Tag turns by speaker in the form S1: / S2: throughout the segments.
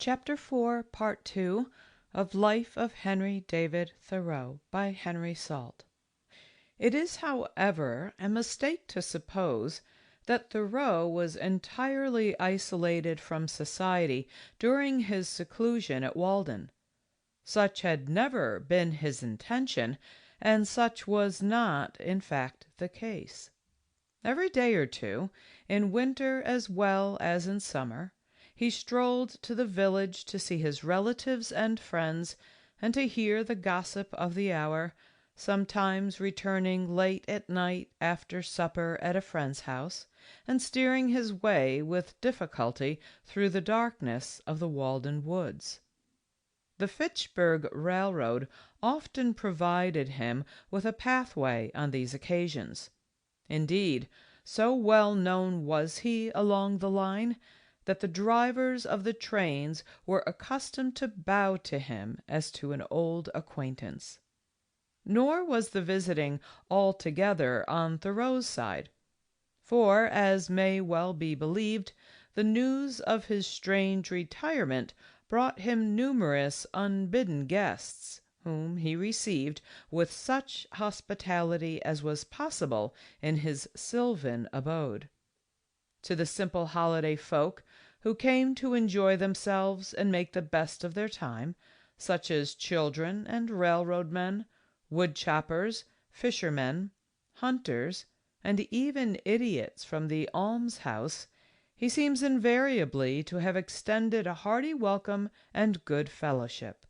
S1: Chapter 4, Part 2 of Life of Henry David Thoreau by Henry Salt. It is, however, a mistake to suppose that Thoreau was entirely isolated from society during his seclusion at Walden. Such had never been his intention, and such was not, in fact, the case. Every day or two, in winter as well as in summer, he strolled to the village to see his relatives and friends and to hear the gossip of the hour, sometimes returning late at night after supper at a friend's house, and steering his way with difficulty through the darkness of the Walden woods. The Fitchburg Railroad often provided him with a pathway on these occasions. Indeed, so well known was he along the line that the drivers of the trains were accustomed to bow to him as to an old acquaintance. Nor was the visiting altogether on Thoreau's side, for, as may well be believed, the news of his strange retirement brought him numerous unbidden guests, whom he received with such hospitality as was possible in his sylvan abode. To the simple holiday folk who came to enjoy themselves and make the best of their time, such as children and railroad men, wood-choppers, fishermen, hunters, and even idiots from the almshouse, he seems invariably to have extended a hearty welcome and good fellowship.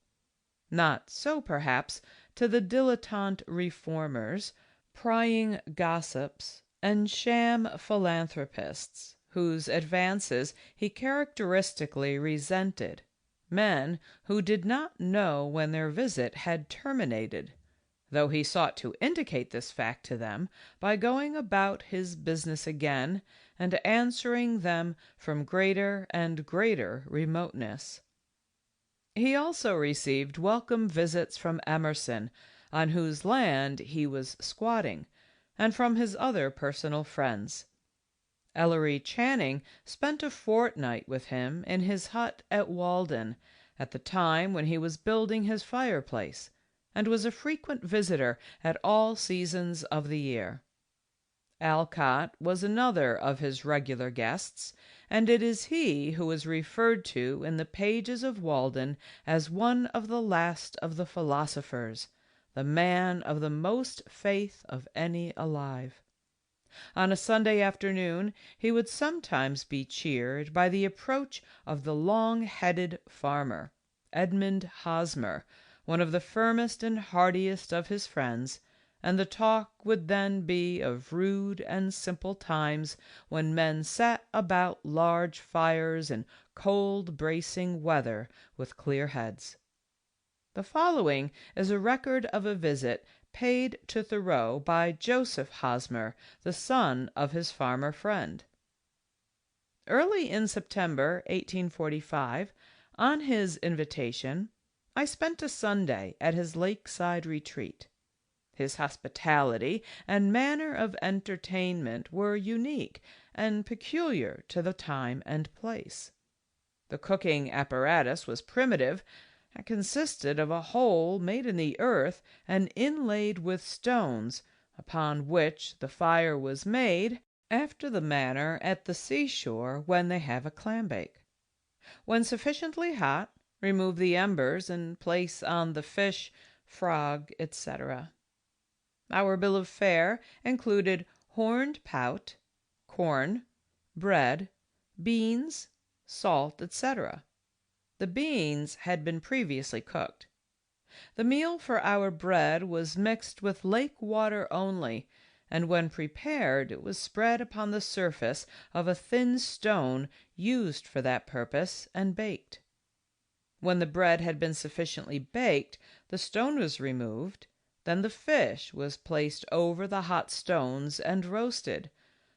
S1: Not so, perhaps, to the dilettante reformers, prying gossips, and sham philanthropists, whose advances he characteristically resented, men who did not know when their visit had terminated, though he sought to indicate this fact to them by going about his business again and answering them from greater and greater remoteness. He also received welcome visits from Emerson, on whose land he was squatting, and from his other personal friends. Ellery Channing spent a fortnight with him in his hut at Walden, at the time when he was building his fireplace, and was a frequent visitor at all seasons of the year. Alcott was another of his regular guests, and it is he who is referred to in the pages of Walden as one of the last of the philosophers, the man of the most faith of any alive. On a Sunday afternoon he would sometimes be cheered by the approach of the long-headed farmer, Edmund Hosmer, one of the firmest and heartiest of his friends, and the talk would then be of rude and simple times when men sat about large fires in cold bracing weather with clear heads. The following is a record of a visit paid to Thoreau by Joseph Hosmer, the son of his farmer friend. Early in September 1845, on his invitation, I spent a Sunday at his lakeside retreat. His hospitality and manner of entertainment were unique and peculiar to the time and place. The cooking apparatus was primitive, and consisted of a hole made in the earth and inlaid with stones, upon which the fire was made, after the manner at the seashore when they have a clambake. When sufficiently hot, remove the embers and place on the fish, frog, etc. Our bill of fare included horned pout, corn, bread, beans, salt, etc. The beans had been previously cooked. The meal for our bread was mixed with lake water only, and when prepared it was spread upon the surface of a thin stone used for that purpose and baked. When the bread had been sufficiently baked, the stone was removed, then the fish was placed over the hot stones and roasted,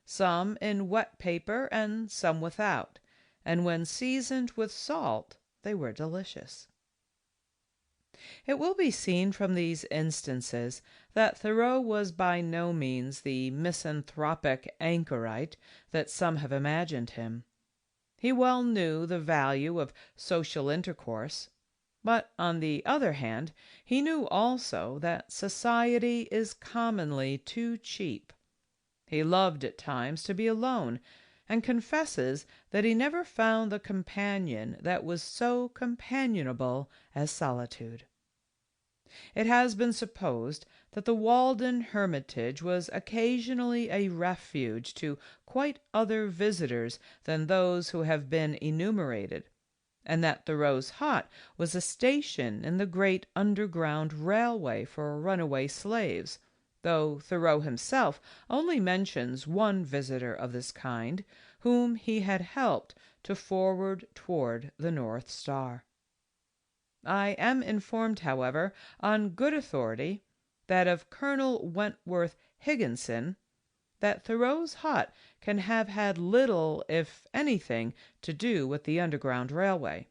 S1: some in wet paper and some without, and when seasoned with salt they were delicious. It will be seen from these instances that Thoreau was by no means the misanthropic anchorite that some have imagined him. He well knew the value of social intercourse, but on the other hand, he knew also that society is commonly too cheap. He loved at times to be alone, and confesses that he never found the companion that was so companionable as solitude. It has been supposed that the Walden hermitage was occasionally a refuge to quite other visitors than those who have been enumerated, and that Thoreau's hut was a station in the great underground railway for runaway slaves, though Thoreau himself only mentions one visitor of this kind, whom he had helped to forward toward the North Star. I am informed, however, on good authority, that of Colonel Wentworth Higginson, that Thoreau's hut can have had little, if anything, to do with the Underground Railway.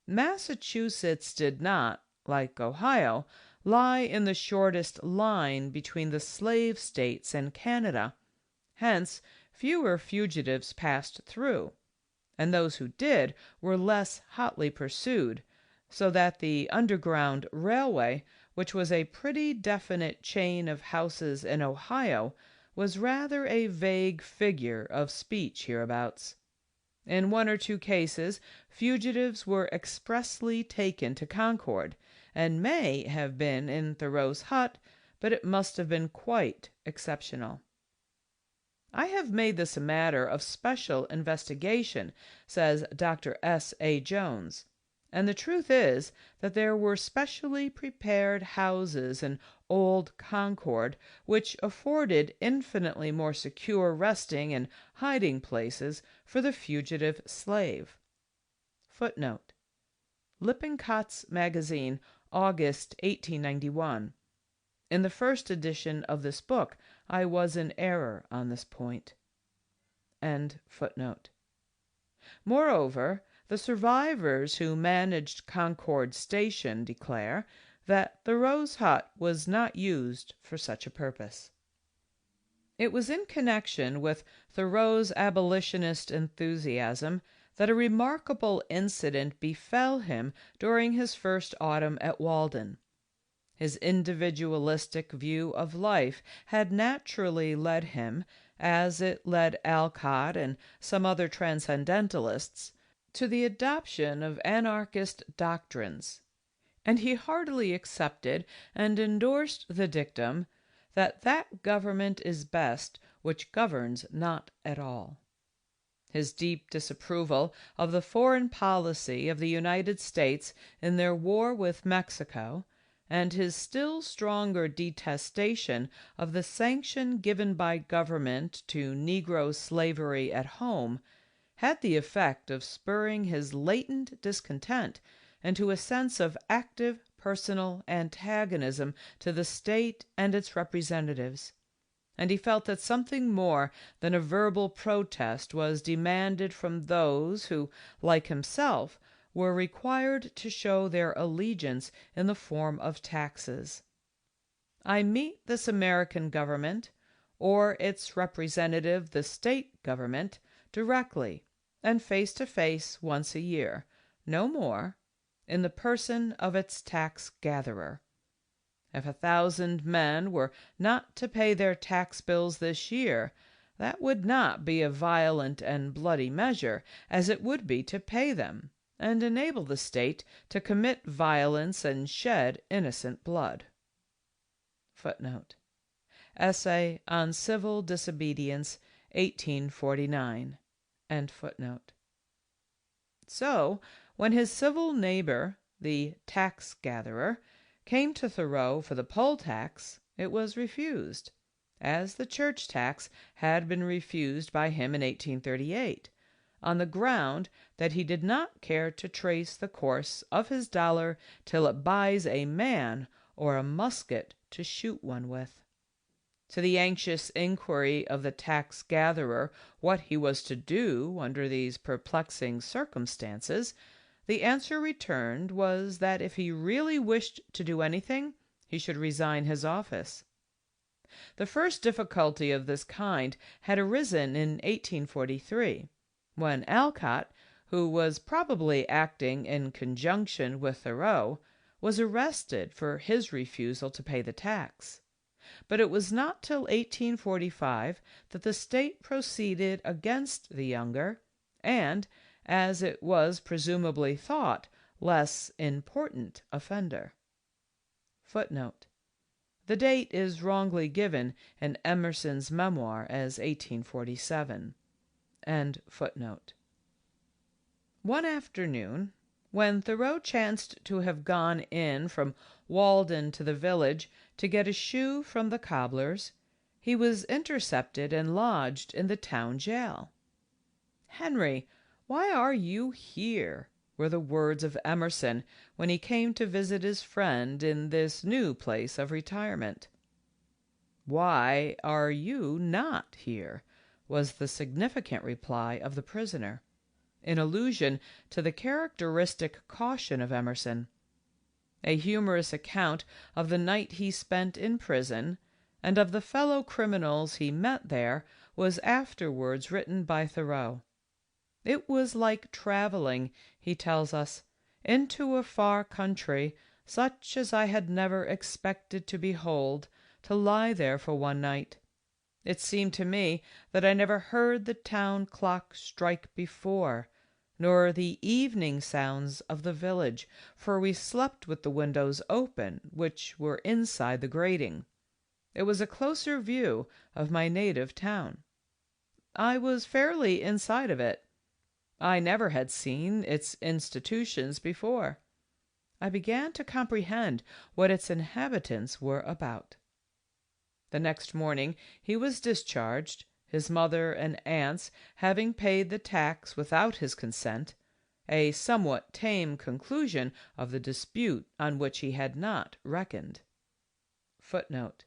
S1: Massachusetts did not, like Ohio, lie in the shortest line between the slave states and Canada. Hence, fewer fugitives passed through, and those who did were less hotly pursued, so that the Underground Railway, which was a pretty definite chain of houses in Ohio, was rather a vague figure of speech hereabouts. In one or two cases, fugitives were expressly taken to Concord, and may have been in Thoreau's hut, but it must have been quite exceptional. I have made this a matter of special investigation, says Dr. S. A. Jones, and the truth is that there were specially prepared houses in old Concord which afforded infinitely more secure resting and hiding places for the fugitive slave. Footnote: Lippincott's Magazine, August 1891. In the first edition of this book, I was in error on this point. End footnote. Moreover, the survivors who managed Concord Station declare that Thoreau's hut was not used for such a purpose. It was in connection with Thoreau's abolitionist enthusiasm that a remarkable incident befell him during his first autumn at Walden. His individualistic view of life had naturally led him, as it led Alcott and some other transcendentalists, to the adoption of anarchist doctrines, and he heartily accepted and endorsed the dictum that that government is best which governs not at all. His deep disapproval of the foreign policy of the United States in their war with Mexico, and his still stronger detestation of the sanction given by government to Negro slavery at home, had the effect of spurring his latent discontent into a sense of active personal antagonism to the state and its representatives, and he felt that something more than a verbal protest was demanded from those who, like himself, were required to show their allegiance in the form of taxes. I meet this American government, or its representative, the state government, directly and face to face once a year, no more, in the person of its tax gatherer. If 1,000 men were not to pay their tax bills this year, that would not be a violent and bloody measure, as it would be to pay them, and enable the state to commit violence and shed innocent blood. Footnote: Essay on Civil Disobedience, 1849. End footnote. So, when his civil neighbor, the tax gatherer, came to Thoreau for the poll tax, it was refused, as the church tax had been refused by him in 1838, on the ground that he did not care to trace the course of his dollar till it buys a man or a musket to shoot one with. To the anxious inquiry of the tax gatherer what he was to do under these perplexing circumstances, the answer returned was that if he really wished to do anything, he should resign his office. The first difficulty of this kind had arisen in 1843, when Alcott, who was probably acting in conjunction with Thoreau, was arrested for his refusal to pay the tax. But it was not till 1845 that the state proceeded against the younger, and, as it was presumably thought, less important offender. Footnote. The date is wrongly given in Emerson's memoir as 1847. End footnote. One afternoon, when Thoreau chanced to have gone in from Walden to the village to get a shoe from the cobbler's, he was intercepted and lodged in the town jail. "Henry, why are you here?" were the words of Emerson when he came to visit his friend in this new place of retirement. "Why are you not here?" was the significant reply of the prisoner, in allusion to the characteristic caution of Emerson. A humorous account of the night he spent in prison, and of the fellow criminals he met there, was afterwards written by Thoreau. It was like traveling, he tells us, into a far country, such as I had never expected to behold, to lie there for one night. It seemed to me that I never heard the town clock strike before, nor the evening sounds of the village, for we slept with the windows open, which were inside the grating. It was a closer view of my native town. I was fairly inside of it. I never had seen its institutions before. I began to comprehend what its inhabitants were about. The next morning he was discharged, his mother and aunts having paid the tax without his consent, a somewhat tame conclusion of the dispute on which he had not reckoned. Footnote.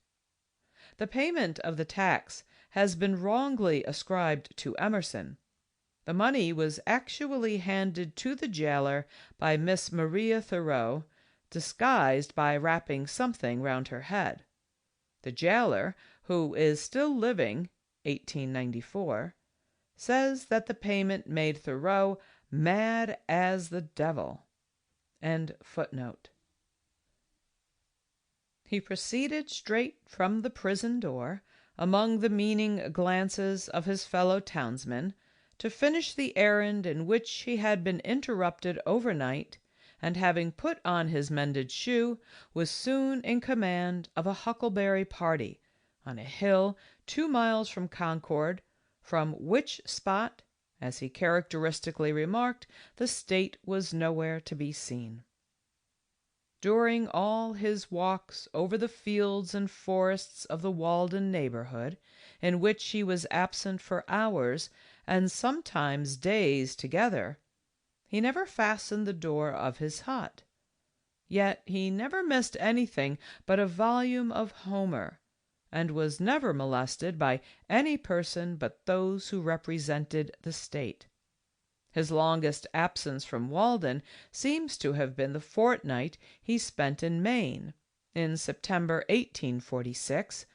S1: The payment of the tax has been wrongly ascribed to Emerson. The money was actually handed to the jailer by Miss Maria Thoreau, disguised by wrapping something round her head. The jailer, who is still living, 1894, says that the payment made Thoreau mad as the devil. End footnote. He proceeded straight from the prison door, among the meaning glances of his fellow townsmen, to finish the errand in which he had been interrupted overnight, and having put on his mended shoe, was soon in command of a huckleberry party on a hill 2 miles from Concord, from which spot, as he characteristically remarked, the state was nowhere to be seen. During all his walks over the fields and forests of the Walden neighborhood, in which he was absent for hours and sometimes days together, he never fastened the door of his hut. Yet he never missed anything but a volume of Homer, and was never molested by any person but those who represented the state. His longest absence from Walden seems to have been the fortnight he spent in Maine, in September 1846,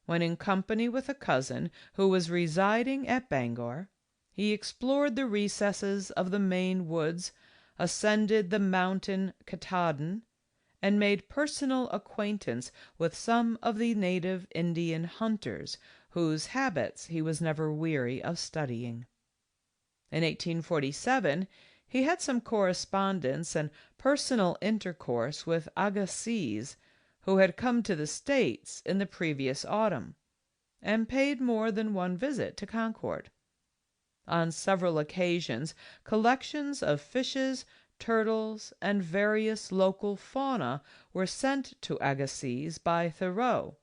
S1: when in company with a cousin who was residing at Bangor, he explored the recesses of the Maine woods, ascended the mountain Katahdin, and made personal acquaintance with some of the native Indian hunters, whose habits he was never weary of studying. In 1847 he had some correspondence and personal intercourse with Agassiz, who had come to the States in the previous autumn, and paid more than one visit to Concord. On several occasions collections of fishes, turtles, and various local fauna were sent to Agassiz by Thoreau,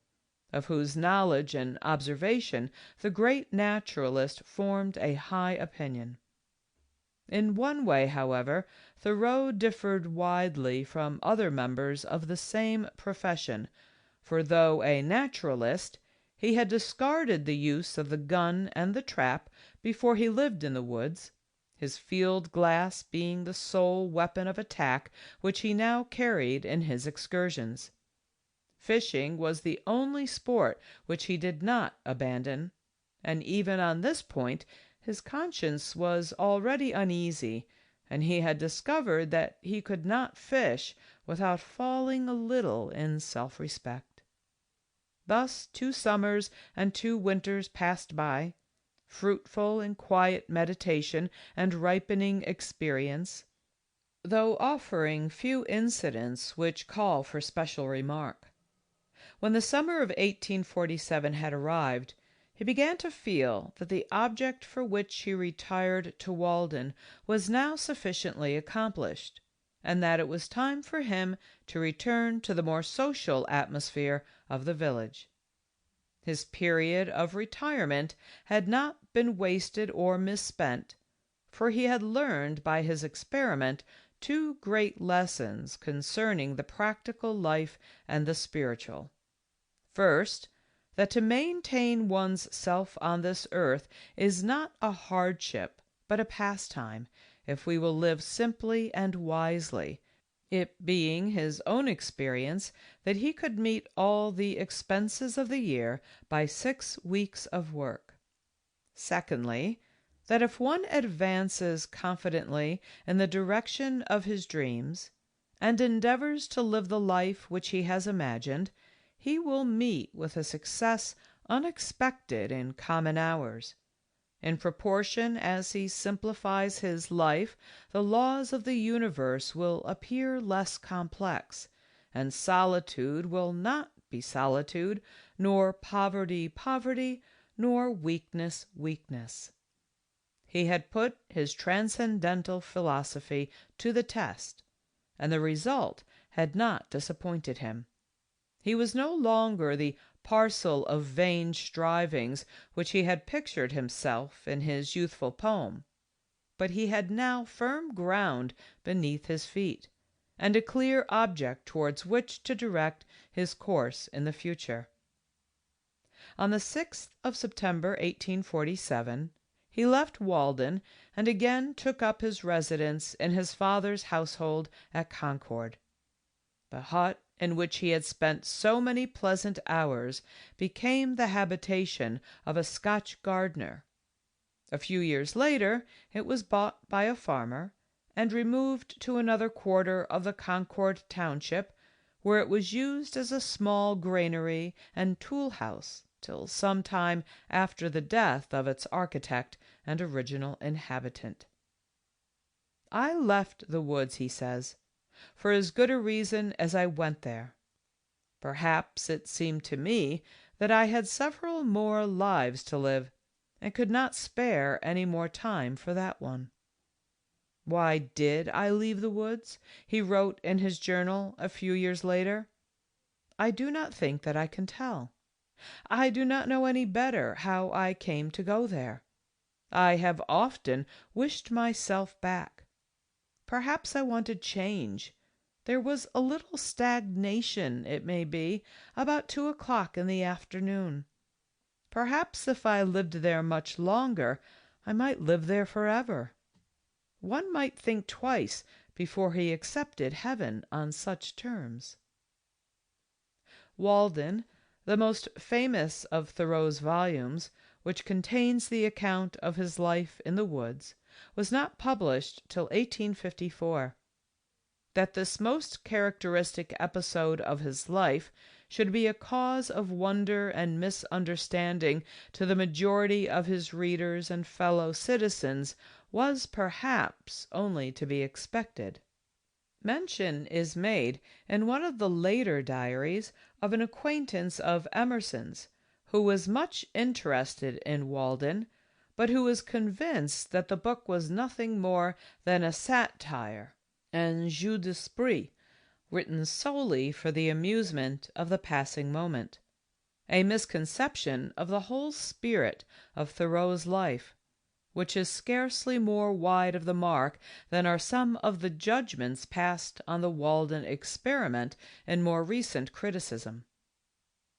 S1: of whose knowledge and observation the great naturalist formed a high opinion. In one way, however, Thoreau differed widely from other members of the same profession, for though a naturalist, he had discarded the use of the gun and the trap before he lived in the woods, his field glass being the sole weapon of attack which he now carried in his excursions. Fishing was the only sport which he did not abandon, and even on this point his conscience was already uneasy, and he had discovered that he could not fish without falling a little in self-respect. Thus 2 summers and 2 winters passed by, fruitful in quiet meditation and ripening experience, though offering few incidents which call for special remark. When the summer of 1847 had arrived, he began to feel that the object for which he retired to Walden was now sufficiently accomplished, and that it was time for him to return to the more social atmosphere of the village. His period of retirement had not been wasted or misspent, for he had learned by his experiment 2 great lessons concerning the practical life and the spiritual. First, that to maintain one's self on this earth is not a hardship, but a pastime, if we will live simply and wisely, it being his own experience that he could meet all the expenses of the year by 6 weeks of work. Secondly, that if one advances confidently in the direction of his dreams, and endeavors to live the life which he has imagined, he will meet with a success unexpected in common hours. In proportion as he simplifies his life, the laws of the universe will appear less complex, and solitude will not be solitude, nor poverty poverty, nor weakness weakness. He had put his transcendental philosophy to the test, and the result had not disappointed him. He was no longer the parcel of vain strivings which he had pictured himself in his youthful poem, but he had now firm ground beneath his feet, and a clear object towards which to direct his course in the future. On the 6th of September, 1847, he left Walden and again took up his residence in his father's household at Concord. The hut in which he had spent so many pleasant hours became the habitation of a Scotch gardener. A few years later it was bought by a farmer and removed to another quarter of the Concord township, where it was used as a small granary and tool house till some time after the death of its architect and original inhabitant. "I left the woods," he says, "for as good a reason as I went there. Perhaps it seemed to me that I had several more lives to live, and could not spare any more time for that one." Why did I leave the woods? He wrote in his journal a few years later. I do not think that I can tell. I do not know any better how I came to go there. I have often wished myself back. Perhaps I wanted change. There was a little stagnation, it may be, about 2 o'clock in the afternoon. Perhaps if I lived there much longer, I might live there forever. One might think twice before he accepted heaven on such terms. Walden, the most famous of Thoreau's volumes, which contains the account of his life in the woods, was not published till 1854. That this most characteristic episode of his life should be a cause of wonder and misunderstanding to the majority of his readers and fellow citizens was perhaps only to be expected. Mention is made in one of the later diaries of an acquaintance of Emerson's, who was much interested in Walden, but who was convinced that the book was nothing more than a satire, un jeu d'esprit, written solely for the amusement of the passing moment, a misconception of the whole spirit of Thoreau's life, which is scarcely more wide of the mark than are some of the judgments passed on the Walden experiment in more recent criticism.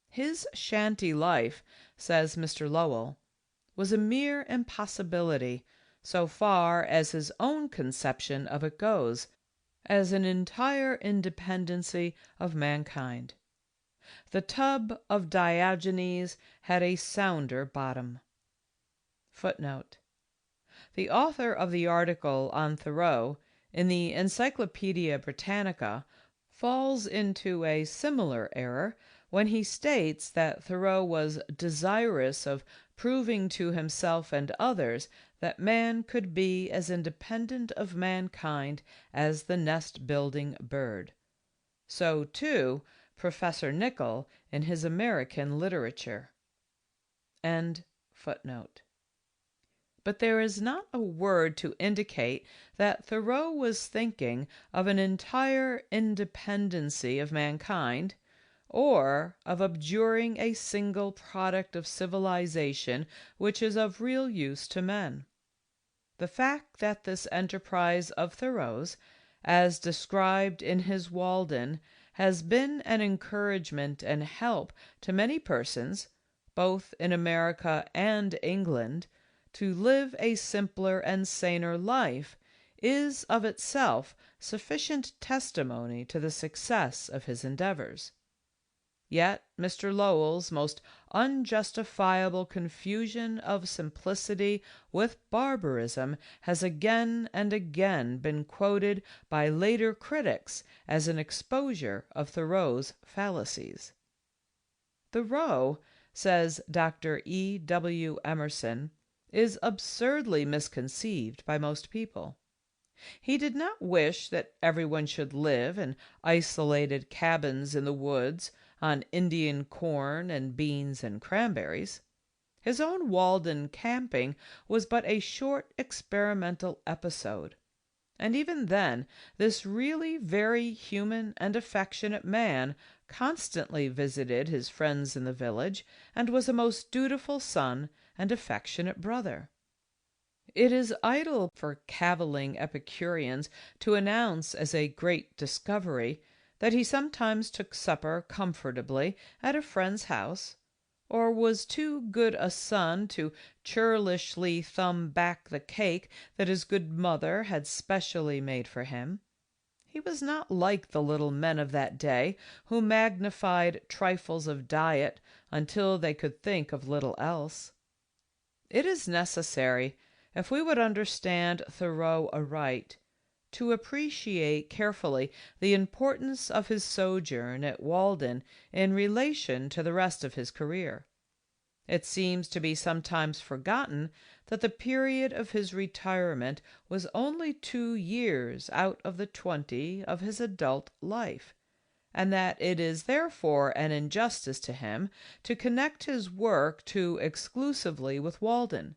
S1: His shanty life, says Mr. Lowell, was a mere impossibility, so far as his own conception of it goes, as an entire independency of mankind. The tub of Diogenes had a sounder bottom. Footnote: The author of the article on Thoreau in the Encyclopaedia Britannica falls into a similar error when he states that Thoreau was desirous of proving to himself and others that man could be as independent of mankind as the nest-building bird. So, too, Professor Nichol in his American Literature. End footnote. But there is not a word to indicate that Thoreau was thinking of an entire independency of mankind, or of abjuring a single product of civilization which is of real use to men. The fact that this enterprise of Thoreau's, as described in his Walden, has been an encouragement and help to many persons, both in America and England, to live a simpler and saner life, is of itself sufficient testimony to the success of his endeavors. Yet Mr. Lowell's most unjustifiable confusion of simplicity with barbarism has again and again been quoted by later critics as an exposure of Thoreau's fallacies. Thoreau, says Dr. E. W. Emerson, is absurdly misconceived by most people. He did not wish that everyone should live in isolated cabins in the woods on Indian corn and beans and cranberries. His own Walden camping was but a short experimental episode. And even then, this really very human and affectionate man constantly visited his friends in the village and was a most dutiful son and affectionate brother. It is idle for cavilling Epicureans to announce as a great discovery that he sometimes took supper comfortably at a friend's house, or was too good a son to churlishly thumb back the cake that his good mother had specially made for him. He was not like the little men of that day, who magnified trifles of diet until they could think of little else. It is necessary, if we would understand Thoreau aright, to appreciate carefully the importance of his sojourn at Walden in relation to the rest of his career. It seems to be sometimes forgotten that the period of his retirement was only 2 years out of the 20 of his adult life, and that it is therefore an injustice to him to connect his work too exclusively with Walden,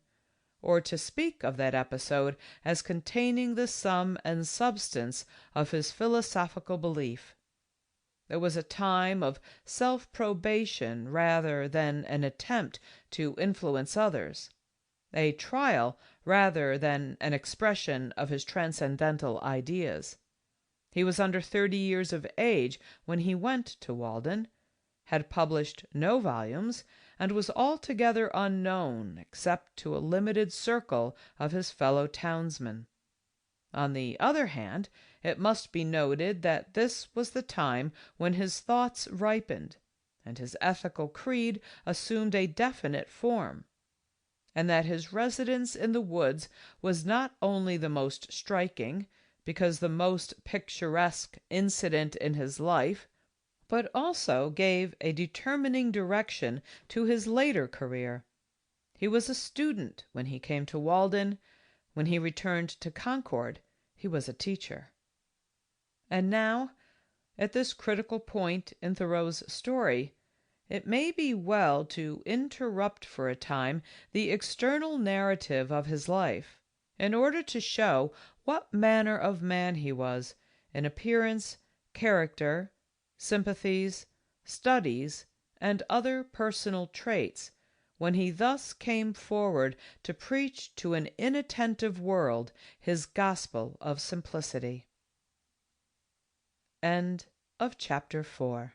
S1: or to speak of that episode as containing the sum and substance of his philosophical belief. It was a time of self-probation rather than an attempt to influence others, a trial rather than an expression of his transcendental ideas. He was under 30 years of age when he went to Walden, had published no volumes, and was altogether unknown except to a limited circle of his fellow townsmen. On the other hand, it must be noted that this was the time when his thoughts ripened, and his ethical creed assumed a definite form, and that his residence in the woods was not only the most striking, because the most picturesque incident in his life, but also gave a determining direction to his later career. He was a student when he came to Walden. When he returned to Concord, he was a teacher. And now, at this critical point in Thoreau's story, it may be well to interrupt for a time the external narrative of his life, in order to show what manner of man he was in appearance, character, sympathies, studies, and other personal traits, when he thus came forward to preach to an inattentive world his gospel of simplicity. End of Chapter 4.